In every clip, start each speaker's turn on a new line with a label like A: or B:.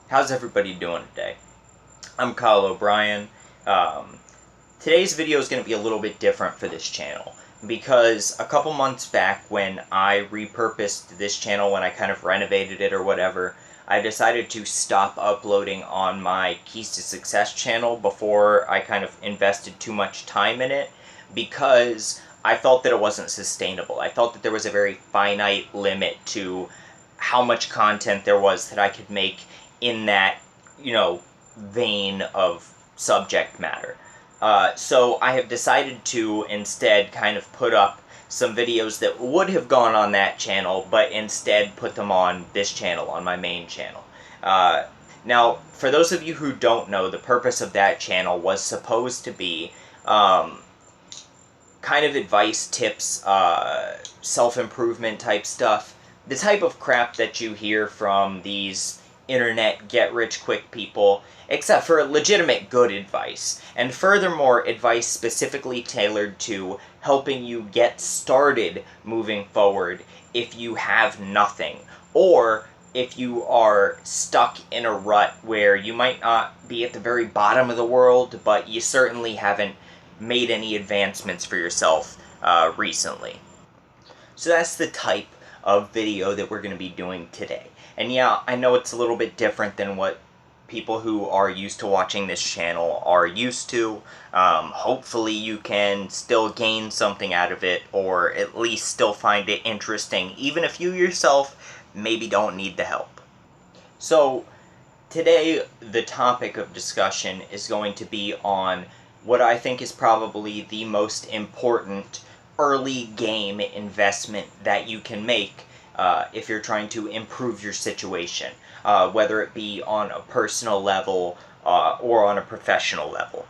A: How's everybody doing today? I'm Kyle O'Brien. Um, Today's video is going to be a little bit different for this channel because a couple months back when I repurposed this channel, when I kind of renovated it or whatever, I decided to stop uploading on my Keys to Success channel before I kind of invested too much time in it because I felt that it wasn't sustainable. I felt that there was a very finite limit to how much content there was that I could make in that, vein of subject matter. So I have decided to instead kind of put up some videos that would have gone on that channel, but instead put them on this channel, on my main channel. Now, for those of you who don't know, the purpose of that channel was supposed to be kind of advice, tips, self-improvement type stuff. The type of crap that you hear from these internet get-rich-quick people, except for legitimate good advice. And furthermore, advice specifically tailored to helping you get started moving forward if you have nothing. Or if you are stuck in a rut where you might not be at the very bottom of the world, but you certainly haven't made any advancements for yourself recently. So that's the type of video that we're going to be doing today. And yeah, I know it's a little bit different than what people who are used to watching this channel are used to. Hopefully you can still gain something out of it, or at least still find it interesting, even if you yourself maybe don't need the help. So today the topic of discussion is going to be on what I think is probably the most important early game investment that you can make if you're trying to improve your situation, whether it be on a personal level or on a professional level.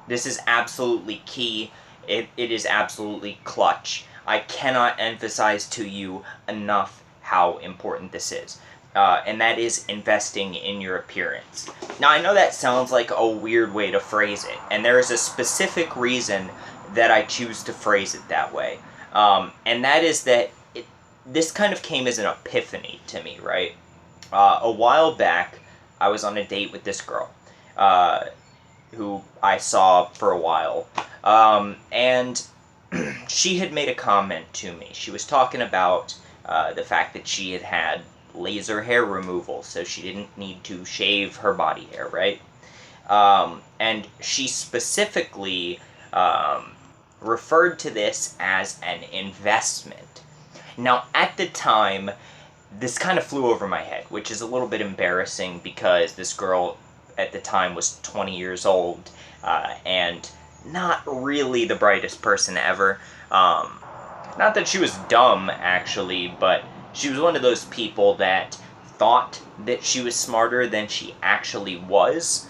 A: This is absolutely key. It is absolutely clutch. I cannot emphasize to you enough how important this is. And that is investing in your appearance. Now, I know that sounds like a weird way to phrase it, and there is a specific reason that I choose to phrase it that way. And that is that this kind of came as an epiphany to me, right? A while back, I was on a date with this girl, who I saw for a while, and she had made a comment to me. She was talking about the fact that she had had laser hair removal, so she didn't need to shave her body hair, right? And she specifically referred to this as an investment. Now, at the time, this kind of flew over my head, which is a little bit embarrassing because this girl at the time was 20 years old and not really the brightest person ever. Not that she was dumb, actually, but she was one of those people that thought that she was smarter than she actually was,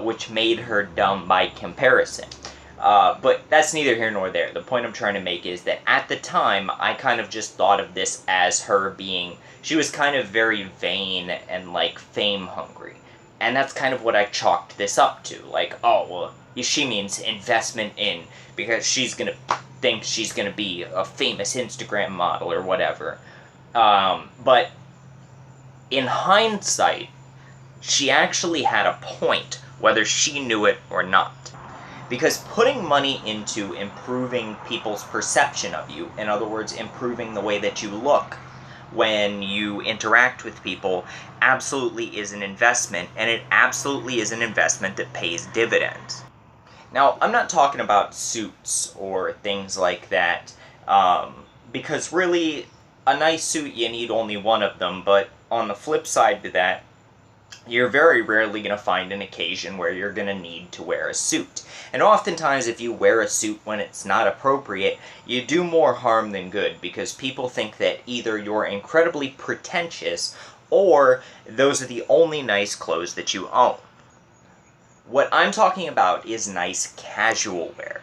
A: which made her dumb by comparison. But that's neither here nor there. The point I'm trying to make is that at the time, I kind of just thought of this as her being, she was kind of very vain and, like, fame hungry. And that's kind of what I chalked this up to. Like, oh, well, she means investment in, because she's gonna think she's gonna be a famous Instagram model or whatever. But in hindsight, she actually had a point, whether she knew it or not. Because putting money into improving people's perception of you, in other words, improving the way that you look when you interact with people, absolutely is an investment, and it absolutely is an investment that pays dividends. Now, I'm not talking about suits or things like that, because really, a nice suit, you need only one of them, but on the flip side to that, you're very rarely going to find an occasion where you're going to need to wear a suit. And oftentimes, if you wear a suit when it's not appropriate, you do more harm than good, because people think that either you're incredibly pretentious, or those are the only nice clothes that you own. What I'm talking about is nice casual wear.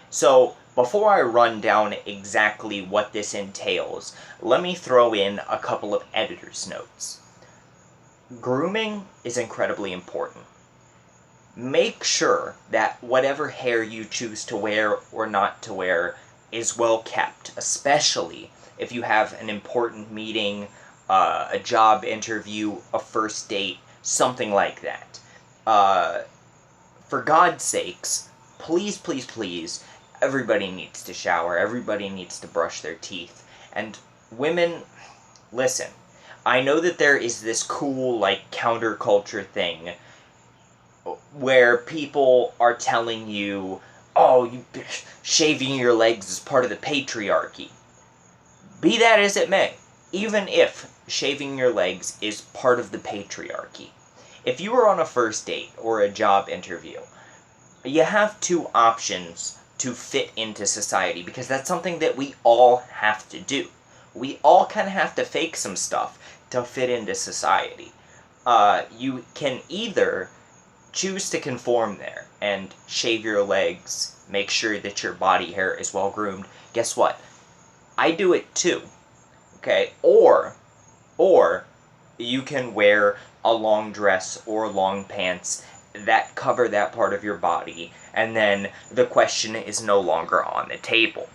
A: So, before I run down exactly what this entails, let me throw in a couple of editor's notes. Grooming is incredibly important. Make sure that whatever hair you choose to wear or not to wear is well kept, especially if you have an important meeting, a job interview, a first date, something like that. For God's sakes, please, please, please, everybody needs to shower, everybody needs to brush their teeth, and women, listen, I know that there is this cool, like, counterculture thing where people are telling you, oh, shaving your legs is part of the patriarchy. Be that as it may, even if shaving your legs is part of the patriarchy, if you are on a first date or a job interview, you have two options to fit into society, because that's something that we all have to do. We all kind of have to fake some stuff to fit into society. You can either choose to conform there and shave your legs, make sure that your body hair is well groomed. Guess what? I do it too. Okay? Or you can wear a long dress or long pants that cover that part of your body, and then the question is no longer on the table.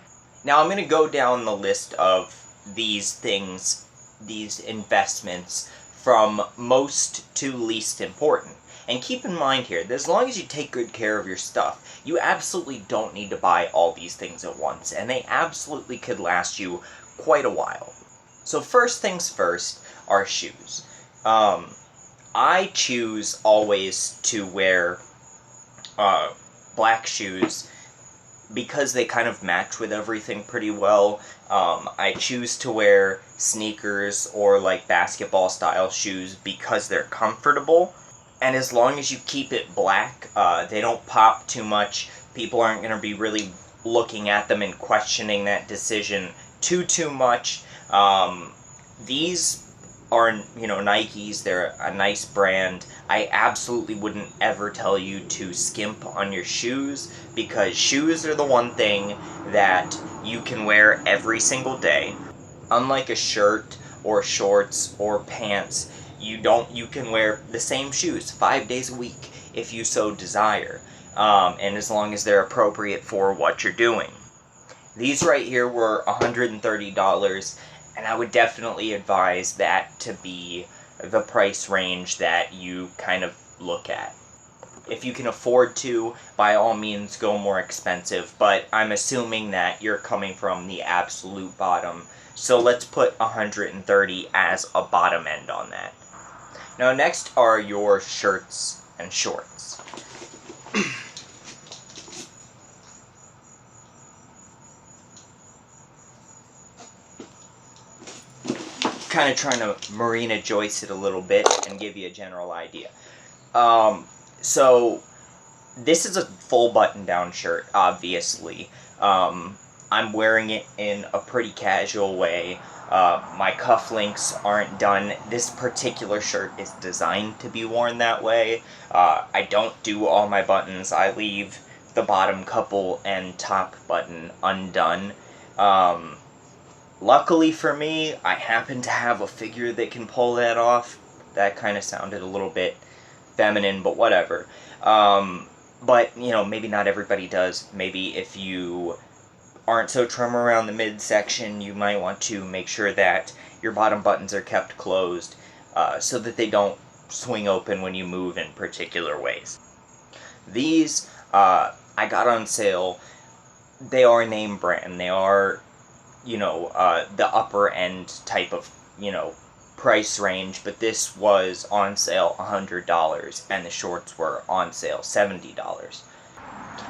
A: Now I'm going to go down the list of these things, these investments, from most to least important. And keep in mind here that as long as you take good care of your stuff, you absolutely don't need to buy all these things at once, and they absolutely could last you quite a while. So first things first are shoes. I choose always to wear black shoes because they kind of match with everything pretty well. I choose to wear sneakers or like basketball style shoes because they're comfortable. And as long as you keep it black, they don't pop too much. People aren't going to be really looking at them and questioning that decision too much. These are, Nikes. They're a nice brand. I absolutely wouldn't ever tell you to skimp on your shoes, because shoes are the one thing that you can wear every single day. Unlike a shirt or shorts or pants, you can wear the same shoes 5 days a week if you so desire, and as long as they're appropriate for what you're doing. These right here were $130, and I would definitely advise that to be the price range that you kind of look at. If you can afford to, by all means go more expensive, but I'm assuming that you're coming from the absolute bottom, so let's put $130 as a bottom end on that. Now next are your shirts and shorts. Kind of trying to Marina Joyce it a little bit and give you a general idea. So this is a full button-down shirt, obviously. I'm wearing it in a pretty casual way. My cufflinks aren't done. This particular shirt is designed to be worn that way. I don't do all my buttons. I leave the bottom couple and top button undone. Luckily for me, I happen to have a figure that can pull that off. That kind of sounded a little bit feminine, but whatever. But, maybe not everybody does. Maybe if you aren't so trim around the midsection, you might want to make sure that your bottom buttons are kept closed so that they don't swing open when you move in particular ways. These, I got on sale. They are name brand. They are, the upper end type of, price range, but this was on sale $100, and the shorts were on sale $70.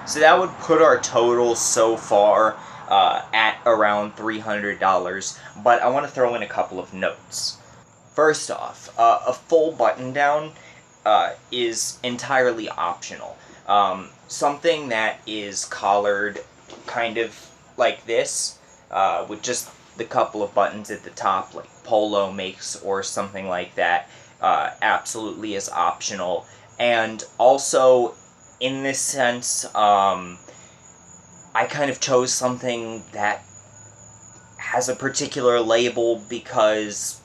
A: So that would put our total so far at around $300, but I want to throw in a couple of notes. First off, a full button down is entirely optional. Something that is collared kind of like this, with just the couple of buttons at the top, like Polo makes or something like that, absolutely is optional. And also, in this sense, I kind of chose something that has a particular label because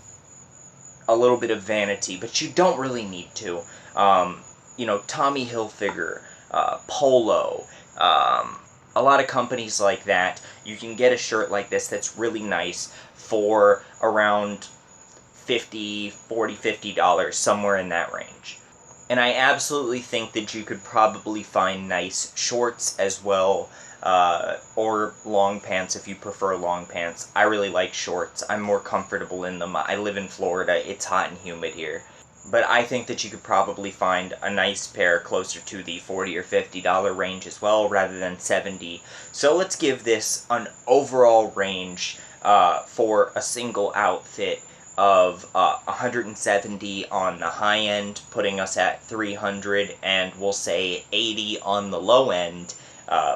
A: a little bit of vanity, but you don't really need to. Tommy Hilfiger, Polo, a lot of companies like that, you can get a shirt like this that's really nice for around $40, $50, somewhere in that range. And I absolutely think that you could probably find nice shorts as well, or long pants if you prefer long pants. I really like shorts. I'm more comfortable in them. I live in Florida. It's hot and humid here. But I think that you could probably find a nice pair closer to the $40 or $50 range as well, rather than $70. So let's give this an overall range for a single outfit of $170 on the high end, putting us at $300, and we'll say $80 on the low end,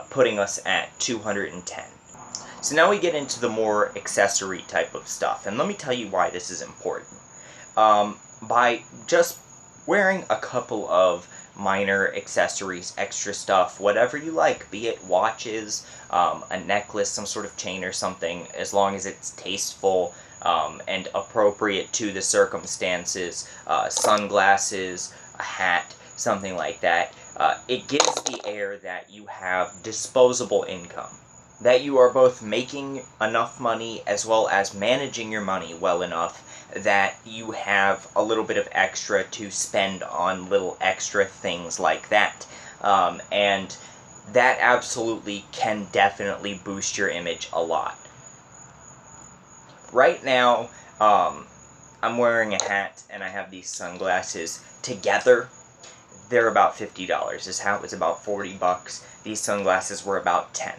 A: putting us at $210. So now we get into the more accessory type of stuff, and let me tell you why this is important. By just wearing a couple of minor accessories, extra stuff, whatever you like, be it watches, a necklace, some sort of chain or something, as long as it's tasteful, and appropriate to the circumstances, sunglasses, a hat, something like that. It gives the air that you have disposable income, that you are both making enough money as well as managing your money well enough that you have a little bit of extra to spend on little extra things like that. And that absolutely can definitely boost your image a lot. Right now, I'm wearing a hat and I have these sunglasses together. They're about $50. This hat was about $40. These sunglasses were about $10.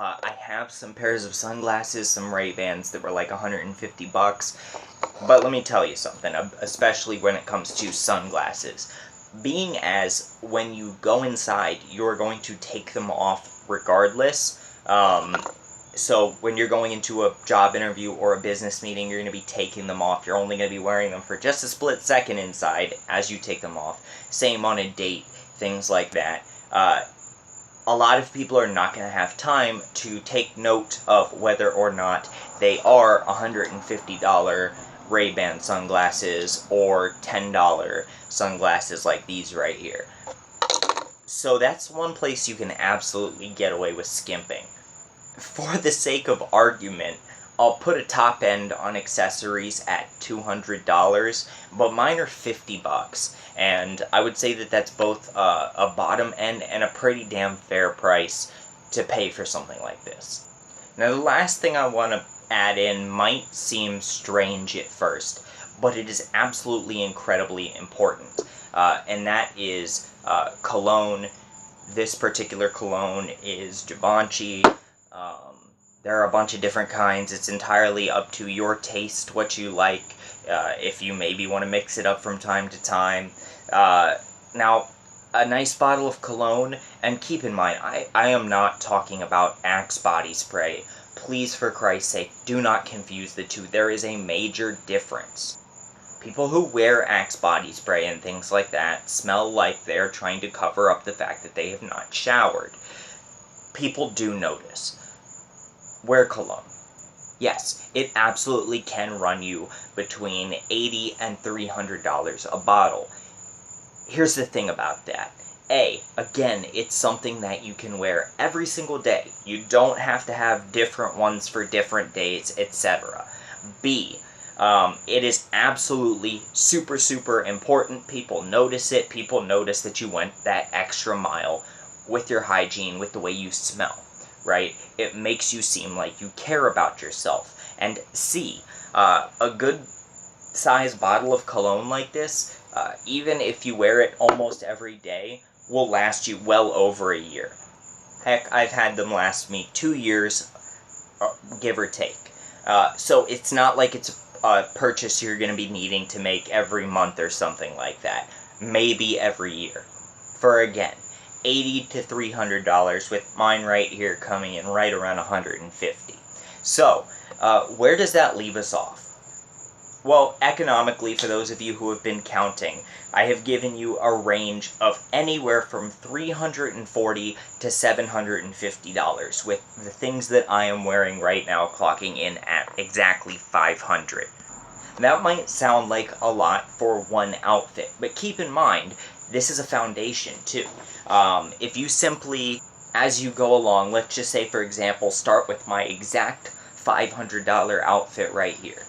A: I have some pairs of sunglasses, some Ray-Bans that were like $150. But let me tell you something, especially when it comes to sunglasses. Being as when you go inside, you're going to take them off regardless. So when you're going into a job interview or a business meeting, you're going to be taking them off. You're only going to be wearing them for just a split second inside as you take them off. Same on a date, things like that. A lot of people are not going to have time to take note of whether or not they are $150 Ray-Ban sunglasses or $10 sunglasses like these right here. So that's one place you can absolutely get away with skimping. For the sake of argument, I'll put a top end on accessories at $200, but mine are $50, and I would say that that's both a bottom end and a pretty damn fair price to pay for something like this. Now, the last thing I want to add in might seem strange at first, but it is absolutely incredibly important, and that is cologne. This particular cologne is Givenchy. There are a bunch of different kinds. It's entirely up to your taste, what you like, if you maybe want to mix it up from time to time. Now, a nice bottle of cologne, and keep in mind, I am not talking about Axe body spray. Please, for Christ's sake, do not confuse the two. There is a major difference. People who wear Axe body spray and things like that smell like they're trying to cover up the fact that they have not showered. People do notice. Wear cologne. Yes, it absolutely can run you between $80 and $300 a bottle. Here's the thing about that. Again, it's something that you can wear every single day. You don't have to have different ones for different days, etc. B, it is absolutely super, super important. People notice it. People notice that you went that extra mile with your hygiene, with the way you smell. Right? It makes you seem like you care about yourself. And C, a good size bottle of cologne like this, even if you wear it almost every day, will last you well over a year. Heck, I've had them last me 2 years, give or take. So it's not like it's a purchase you're going to be needing to make every month or something like that. Maybe every year. For again, $80 to $300, with mine right here coming in right around $150. So, where does that leave us off? Well, economically, for those of you who have been counting, I have given you a range of anywhere from $340 to $750, with the things that I am wearing right now clocking in at exactly $500. That might sound like a lot for one outfit, but keep in mind, this is a foundation too. If you simply, as you go along, let's just say, for example, start with my exact $500 outfit right here.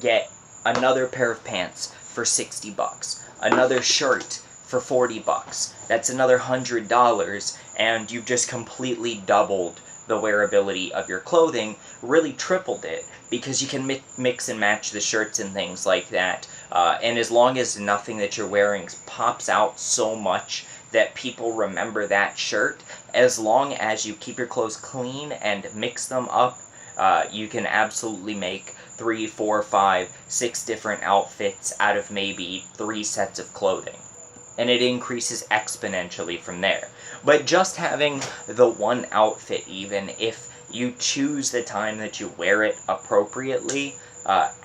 A: Get another pair of pants for 60 bucks, another shirt for 40 bucks. That's another $100, and you've just completely doubled the wearability of your clothing, really tripled it, because you can mix and match the shirts and things like that. And as long as nothing that you're wearing pops out so much that people remember that shirt, as long as you keep your clothes clean and mix them up, you can absolutely make 3, 4, 5, 6 different outfits out of maybe 3 sets of clothing. And it increases exponentially from there. But just having the one outfit, even if you choose the time that you wear it appropriately,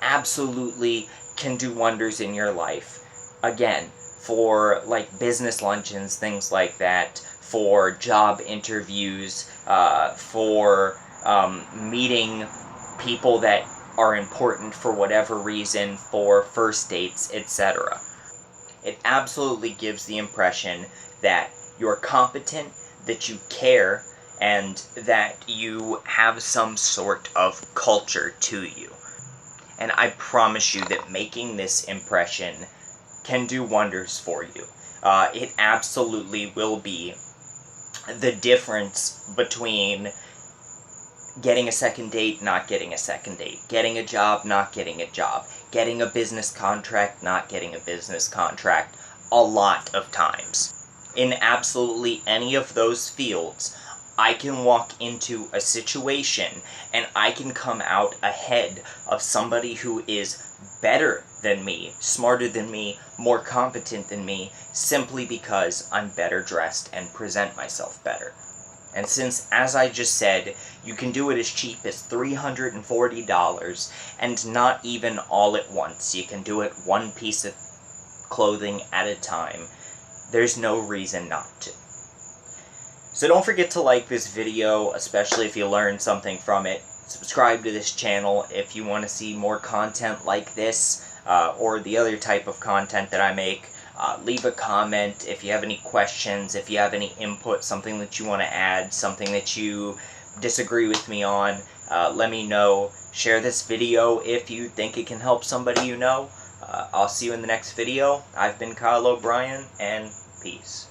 A: absolutely can do wonders in your life. Again, for like business luncheons, things like that, for job interviews, for meeting people that are important for whatever reason, for first dates, etc. It absolutely gives the impression that you're competent, that you care, and that you have some sort of culture to you. And I promise you that making this impression can do wonders for you. It absolutely will be the difference between getting a second date, not getting a second date, getting a job, not getting a job, getting a business contract, not getting a business contract, a lot of times. In absolutely any of those fields, I can walk into a situation and I can come out ahead of somebody who is better than me, smarter than me, more competent than me, simply because I'm better dressed and present myself better. And since, as I just said, you can do it as cheap as $340, and not even all at once, you can do it one piece of clothing at a time, there's no reason not to. So don't forget to like this video, especially if you learned something from it. Subscribe to this channel if you want to see more content like this, or the other type of content that I make. Leave a comment if you have any questions, if you have any input, something that you want to add, something that you disagree with me on. Let me know. Share this video if you think it can help somebody you know. I'll see you in the next video. I've been Kyle O'Brien, and peace.